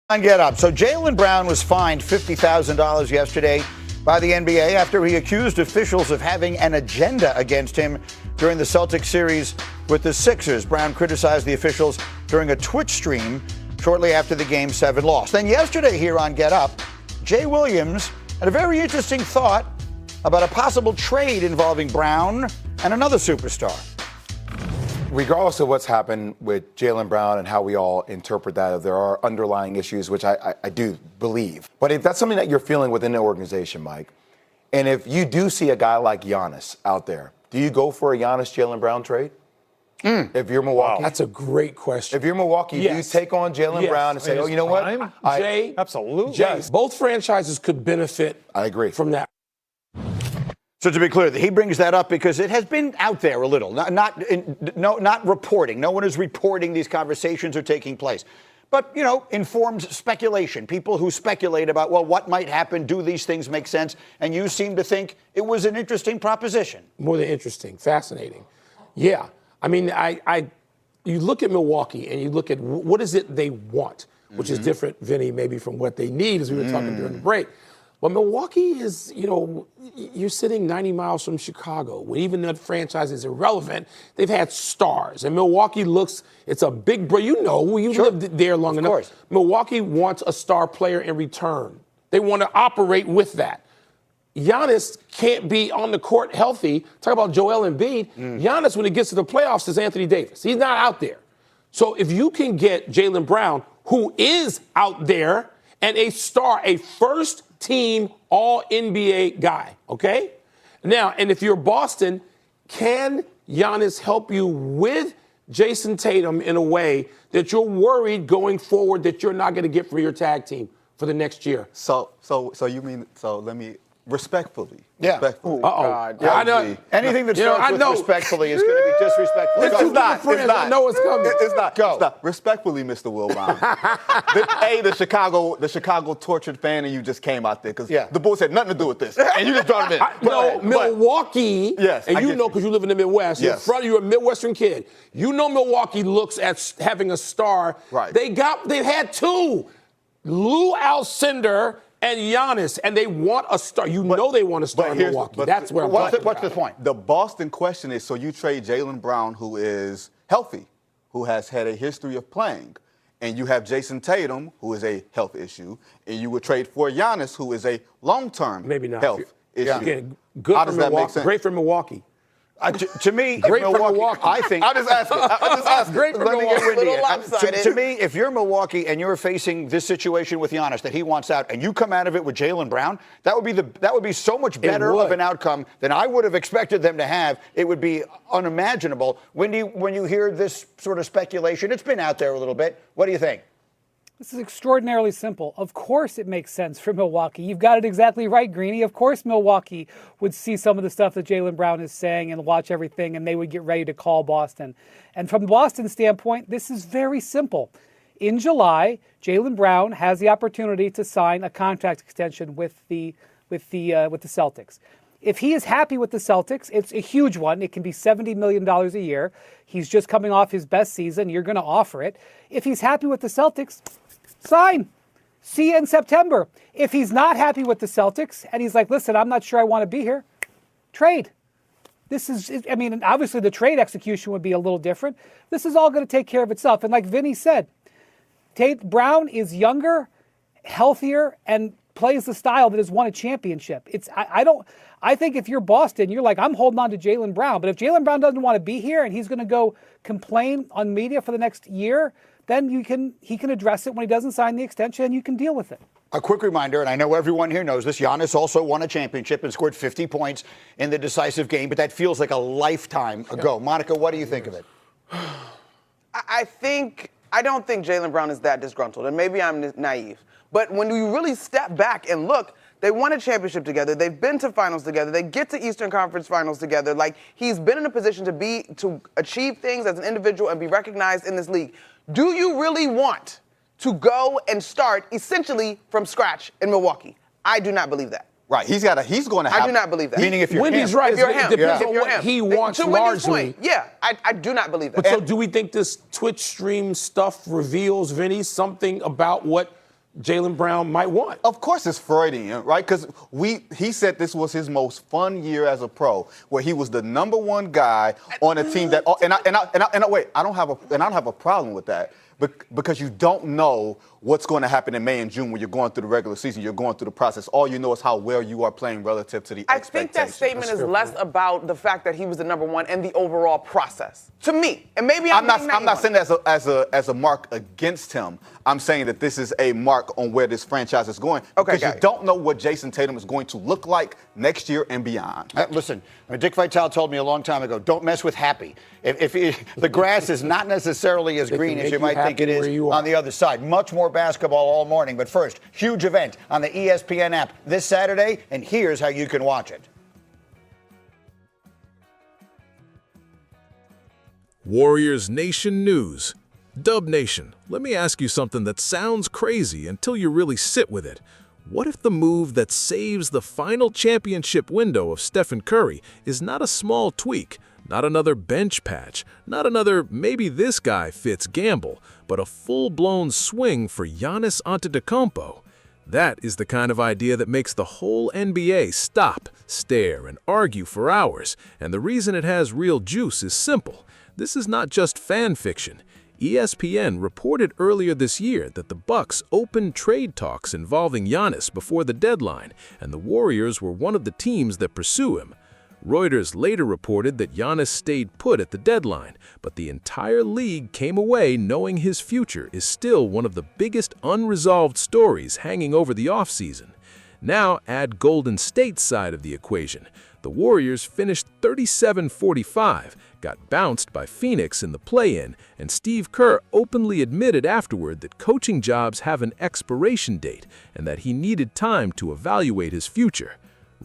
Get up. So Jaylen Brown was fined $50,000 yesterday by the NBA after he accused officials of having an agenda against him during the Celtics series with the Sixers. Brown criticized the officials during a Twitch stream shortly after the Game 7 loss. Then yesterday here on Get Up, Jay Williams had a very interesting thought about a possible trade involving Brown and another superstar. Regardless of what's happened with Jaylen Brown and how we all interpret that, there are underlying issues, which I do believe. But if that's something that you're feeling within the organization, Mike, and if you do see a guy like Giannis out there, do you go for a Giannis-Jaylen Brown trade? If you're Milwaukee? That's a great question. If you're Milwaukee, do you take on Jaylen Brown and say, oh, you know what? Jay, absolutely. Jay, both franchises could benefit from that. So to be clear, he brings that up because it has been out there a little, not reporting. No one is reporting these conversations are taking place. But, you know, informed speculation, people who speculate about, well, what might happen, do these things make sense? And you seem to think it was an interesting proposition. More than interesting, fascinating. Yeah. I mean, you look at Milwaukee and you look at what is it they want, which is different, Vinny, maybe from what they need, as we were talking during the break. But Milwaukee is, you know, you're sitting 90 miles from Chicago. When even that franchise is irrelevant, they've had stars. And Milwaukee looks, it's a big, you know, you've lived there long enough. Course. Milwaukee wants a star player in return. They want to operate with that. Giannis can't be on the court healthy. Talk about Joel Embiid. Giannis, when he gets to the playoffs, is Anthony Davis. He's not out there. So if you can get Jaylen Brown, who is out there, and a star, a first-team All-NBA guy, okay? Now, and if you're Boston, can Giannis help you with Jason Tatum in a way that you're worried going forward that you're not going to get for your tag team for the next year? So you mean, so let me, respectfully. Yeah. Respectfully. I know. Anything that starts with respectfully is going to be disrespectful. It's not. It's not. I know it's coming. It's not. Go. It's not. Respectfully, Mr. Wilbon. the Chicago tortured fan and you just came out there because the Bulls had nothing to do with this, and you just brought him in. Milwaukee. Yes, and you know because you live in the Midwest. Yes. You're a Midwestern kid. You know Milwaukee looks at having a star. Right. They've had two, Lou Alcindor and Giannis, and they want a star. You know they want a star in Milwaukee. That's where I'm talking about. What's the point? The Boston question is, so you trade Jaylen Brown, who is healthy, who has had a history of playing, and you have Jason Tatum, who is a health issue, and you would trade for Giannis, who is a long-term health issue. Again, good How for does that make sense? Great for Milwaukee. To me, Great for Milwaukee. I think. I just asked. Great for Milwaukee. To me, if you're Milwaukee and you're facing this situation with Giannis that he wants out, and you come out of it with Jaylen Brown, that would be so much better of an outcome than I would have expected them to have. It would be unimaginable. When you hear this sort of speculation, it's been out there a little bit. What do you think? This is extraordinarily simple. Of course it makes sense for Milwaukee. You've got it exactly right, Greeny. Of course Milwaukee would see some of the stuff that Jaylen Brown is saying and watch everything, and they would get ready to call Boston. And from Boston's standpoint, this is very simple. In July, Jaylen Brown has the opportunity to sign a contract extension with the Celtics. If he is happy with the Celtics, it's a huge one. It can be $70 million a year. He's just coming off his best season. You're going to offer it. If he's happy with the Celtics, sign. See you in September. If he's not happy with the Celtics and he's like, listen, I'm not sure I want to be here, trade. This is, I mean, obviously the trade execution would be a little different. This is all going to take care of itself. And like Vinny said, Brown is younger, healthier, and plays the style that has won a championship. I think if you're Boston, you're like, I'm holding on to Jaylen Brown. But if Jaylen Brown doesn't want to be here and he's going to go complain on media for the next year, then he can address it when he doesn't sign the extension, and you can deal with it. A quick reminder, and I know everyone here knows this, Giannis also won a championship and scored 50 points in the decisive game, but that feels like a lifetime ago. Monica, what do you think of it? I don't think Jaylen Brown is that disgruntled, and maybe I'm naive. But when you really step back and look, they won a championship together. They've been to finals together. They get to Eastern Conference finals together. Like, he's been in a position to achieve things as an individual and be recognized in this league. Do you really want to go and start essentially from scratch in Milwaukee? I do not believe that. Right, he's going to have. I do not believe that. Meaning if you're Wendy's him. right. If you're It him. depends If on you're what him. he wants to Wendy's largely. point, yeah, I do not believe that. But so do we think this Twitch stream stuff reveals, Vinny, something about what Jaylen Brown might want. Of course it's Freudian, right? Because he said this was his most fun year as a pro, where he was the #1 guy on a team that. I don't have a problem with that. Because you don't know what's going to happen in May and June when you're going through the regular season, you're going through the process. All you know is how well you are playing relative to the expectations. I think that statement is less about the fact that he was the #1 and the overall process. To me, and maybe I'm not saying that as a mark against him. I'm saying that this is a mark on where this franchise is going. Okay, because you don't know what Jason Tatum is going to look like next year and beyond. Listen, Dick Vitale told me a long time ago, don't mess with happy. If the grass is not necessarily as green as you might think it is on the other side. Much more basketball all morning. But first, huge event on the ESPN app this Saturday, and here's how you can watch it. Warriors Nation News. Dub Nation, let me ask you something that sounds crazy until you really sit with it. What if the move that saves the final championship window of Stephen Curry is not a small tweak, not another bench patch, not another maybe this guy fits gamble, but a full-blown swing for Giannis Antetokounmpo? That is the kind of idea that makes the whole NBA stop, stare, and argue for hours, and the reason it has real juice is simple. This is not just fan fiction. ESPN reported earlier this year that the Bucks opened trade talks involving Giannis before the deadline, and the Warriors were one of the teams that pursue him. Reuters later reported that Giannis stayed put at the deadline, but the entire league came away knowing his future is still one of the biggest unresolved stories hanging over the offseason. Now add Golden State's side of the equation. The Warriors finished 37-45, got bounced by Phoenix in the play-in, and Steve Kerr openly admitted afterward that coaching jobs have an expiration date and that he needed time to evaluate his future.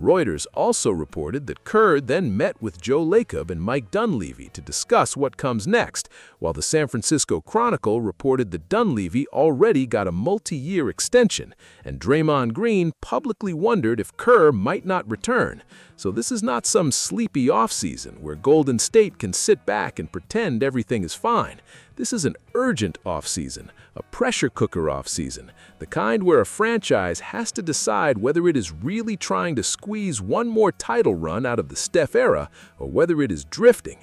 Reuters also reported that Kerr then met with Joe Lacob and Mike Dunleavy to discuss what comes next, while the San Francisco Chronicle reported that Dunleavy already got a multi-year extension, and Draymond Green publicly wondered if Kerr might not return. So this is not some sleepy offseason where Golden State can sit back and pretend everything is fine. This is an urgent offseason, a pressure cooker offseason, the kind where a franchise has to decide whether it is really trying to squeeze one more title run out of the Steph era or whether it is drifting.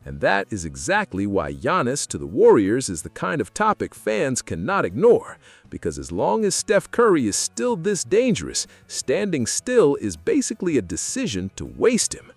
And that is exactly why Giannis to the Warriors is the kind of topic fans cannot ignore, because as long as Steph Curry is still this dangerous, standing still is basically a decision to waste him.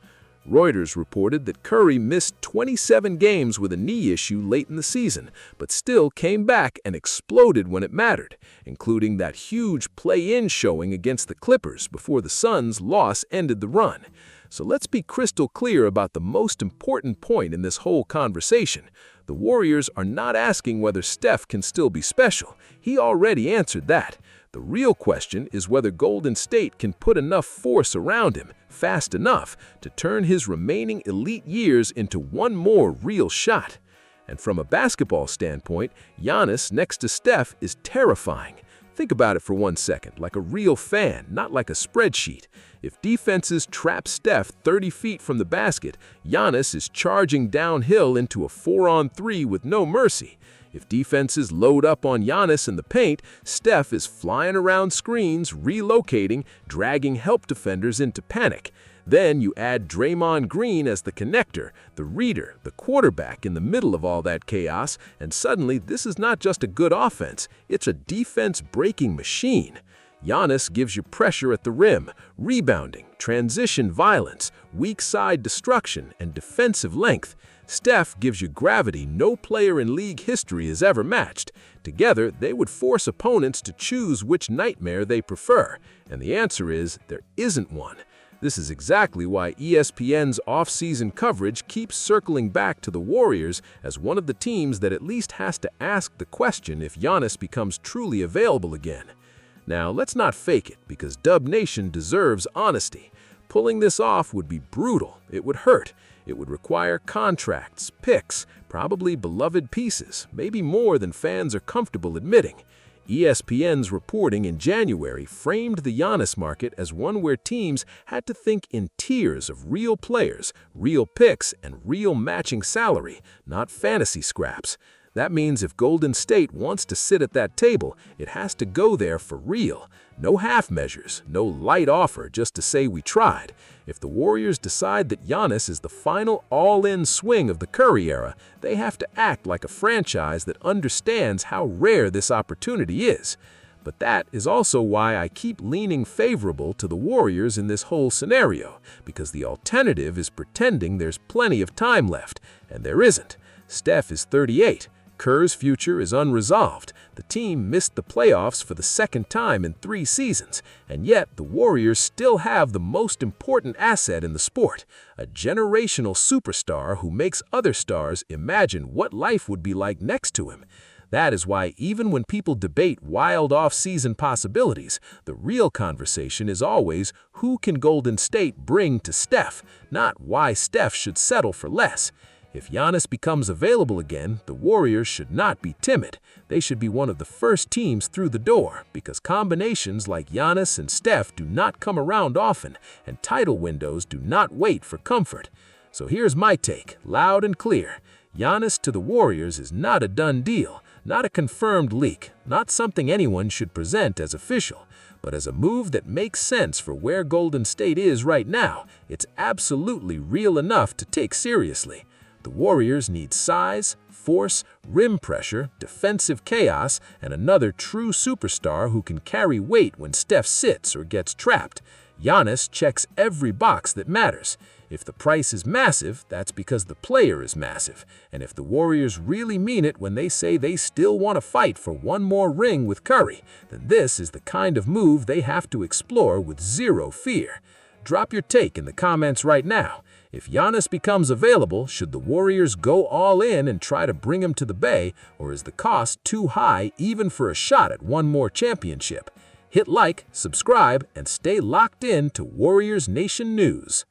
Reuters reported that Curry missed 27 games with a knee issue late in the season, but still came back and exploded when it mattered, including that huge play-in showing against the Clippers before the Suns' loss ended the run. So let's be crystal clear about the most important point in this whole conversation. The Warriors are not asking whether Steph can still be special. He already answered that. The real question is whether Golden State can put enough force around him, fast enough, to turn his remaining elite years into one more real shot. And from a basketball standpoint, Giannis next to Steph is terrifying. Think about it for 1 second, like a real fan, not like a spreadsheet. If defenses trap Steph 30 feet from the basket, Giannis is charging downhill into a 4-on-3 with no mercy. If defenses load up on Giannis in the paint, Steph is flying around screens, relocating, dragging help defenders into panic. Then you add Draymond Green as the connector, the reader, the quarterback in the middle of all that chaos, and suddenly this is not just a good offense, it's a defense-breaking machine. Giannis gives you pressure at the rim, rebounding, transition violence, weak side destruction, and defensive length. Steph gives you gravity no player in league history has ever matched. Together, they would force opponents to choose which nightmare they prefer, and the answer is there isn't one. This is exactly why ESPN's off-season coverage keeps circling back to the Warriors as one of the teams that at least has to ask the question if Giannis becomes truly available again. Now, let's not fake it, because Dub Nation deserves honesty. Pulling this off would be brutal. It would hurt. It would require contracts, picks, probably beloved pieces, maybe more than fans are comfortable admitting. ESPN's reporting in January framed the Giannis market as one where teams had to think in tiers of real players, real picks, and real matching salary, not fantasy scraps. That means if Golden State wants to sit at that table, it has to go there for real. No half measures, no light offer just to say we tried. If the Warriors decide that Giannis is the final all-in swing of the Curry era, they have to act like a franchise that understands how rare this opportunity is. But that is also why I keep leaning favorable to the Warriors in this whole scenario, because the alternative is pretending there's plenty of time left, and there isn't. Steph is 38. Kerr's future is unresolved. The team missed the playoffs for the second time in 3 seasons, and yet the Warriors still have the most important asset in the sport, a generational superstar who makes other stars imagine what life would be like next to him. That is why even when people debate wild off-season possibilities, the real conversation is always who can Golden State bring to Steph, not why Steph should settle for less. If Giannis becomes available again, the Warriors should not be timid. They should be one of the first teams through the door, because combinations like Giannis and Steph do not come around often, and title windows do not wait for comfort. So here's my take, loud and clear. Giannis to the Warriors is not a done deal, not a confirmed leak, not something anyone should present as official, but as a move that makes sense for where Golden State is right now. It's absolutely real enough to take seriously. The Warriors need size, force, rim pressure, defensive chaos, and another true superstar who can carry weight when Steph sits or gets trapped. Giannis checks every box that matters. If the price is massive, that's because the player is massive. And if the Warriors really mean it when they say they still want to fight for one more ring with Curry, then this is the kind of move they have to explore with zero fear. Drop your take in the comments right now. If Giannis becomes available, should the Warriors go all in and try to bring him to the Bay, or is the cost too high even for a shot at one more championship? Hit like, subscribe, and stay locked in to Warriors Nation News.